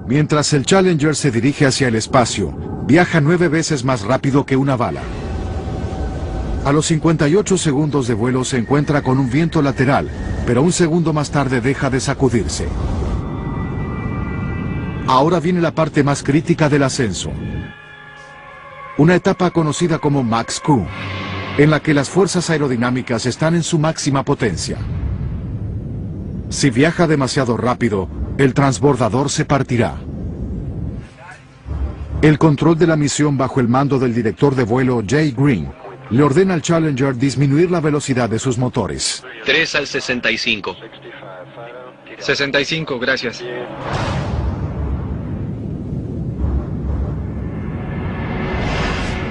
Mientras el Challenger se dirige hacia el espacio, viaja 9 veces más rápido que una bala. A los 58 segundos de vuelo se encuentra con un viento lateral, pero un segundo más tarde deja de sacudirse. Ahora viene la parte más crítica del ascenso. Una etapa conocida como Max Q, en la que las fuerzas aerodinámicas están en su máxima potencia. Si viaja demasiado rápido, el transbordador se partirá. El control de la misión bajo el mando del director de vuelo Jay Green le ordena al Challenger disminuir la velocidad de sus motores. 3 al 65. 65, gracias.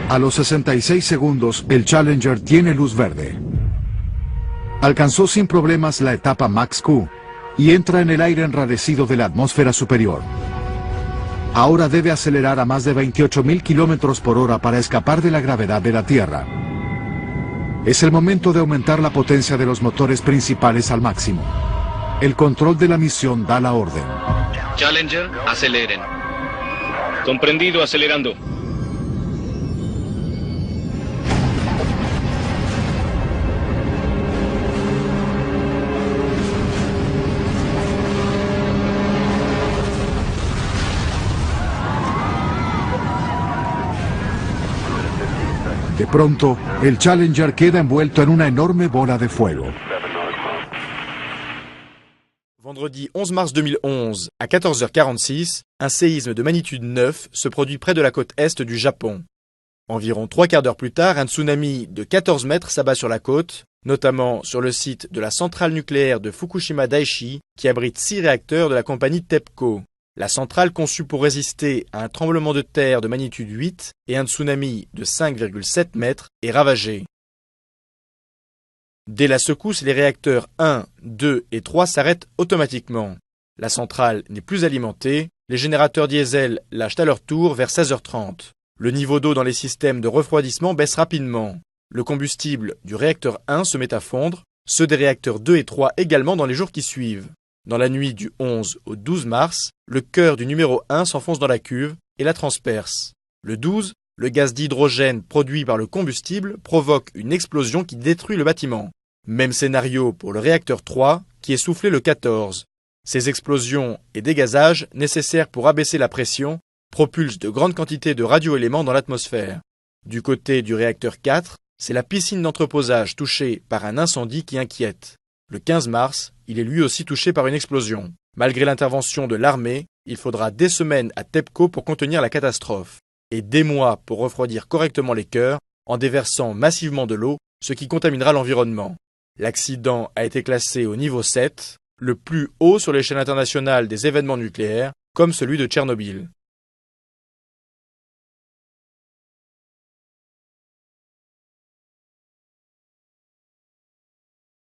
A los 66 segundos, el Challenger tiene luz verde. Alcanzó sin problemas la etapa Max Q y entra en el aire enrarecido de la atmósfera superior. Ahora debe acelerar a más de 28.000 kilómetros por hora para escapar de la gravedad de la Tierra. Es el momento de aumentar la potencia de los motores principales al máximo. El control de la misión da la orden. Challenger, aceleren. Comprendido, acelerando. De pronto, el Challenger queda envuelto en una enorme bola de fuego. Vendredi 11 mars 2011, à 14h46, un séisme de magnitude 9 se produit près de la côte est du Japon. Environ 3/4 d'heure plus tard, un tsunami de 14 mètres s'abat sur la côte, notamment sur le site de la centrale nucléaire de Fukushima Daiichi, qui abrite 6 réacteurs de la compagnie TEPCO. La centrale conçue pour résister à un tremblement de terre de magnitude 8 et un tsunami de 5,7 mètres est ravagée. Dès la secousse, les réacteurs 1, 2 et 3 s'arrêtent automatiquement. La centrale n'est plus alimentée, les générateurs diesel lâchent à leur tour vers 16h30. Le niveau d'eau dans les systèmes de refroidissement baisse rapidement. Le combustible du réacteur 1 se met à fondre, ceux des réacteurs 2 et 3 également dans les jours qui suivent. Dans la nuit du 11 au 12 mars, le cœur du numéro 1 s'enfonce dans la cuve et la transperce. Le 12, le gaz d'hydrogène produit par le combustible provoque une explosion qui détruit le bâtiment. Même scénario pour le réacteur 3 qui est soufflé le 14. Ces explosions et dégazages nécessaires pour abaisser la pression propulsent de grandes quantités de radioéléments dans l'atmosphère. Du côté du réacteur 4, c'est la piscine d'entreposage touchée par un incendie qui inquiète. Le 15 mars, il est lui aussi touché par une explosion. Malgré l'intervention de l'armée, il faudra des semaines à TEPCO pour contenir la catastrophe, et des mois pour refroidir correctement les cœurs en déversant massivement de l'eau, ce qui contaminera l'environnement. L'accident a été classé au niveau 7, le plus haut sur l'échelle internationale des événements nucléaires, comme celui de Tchernobyl.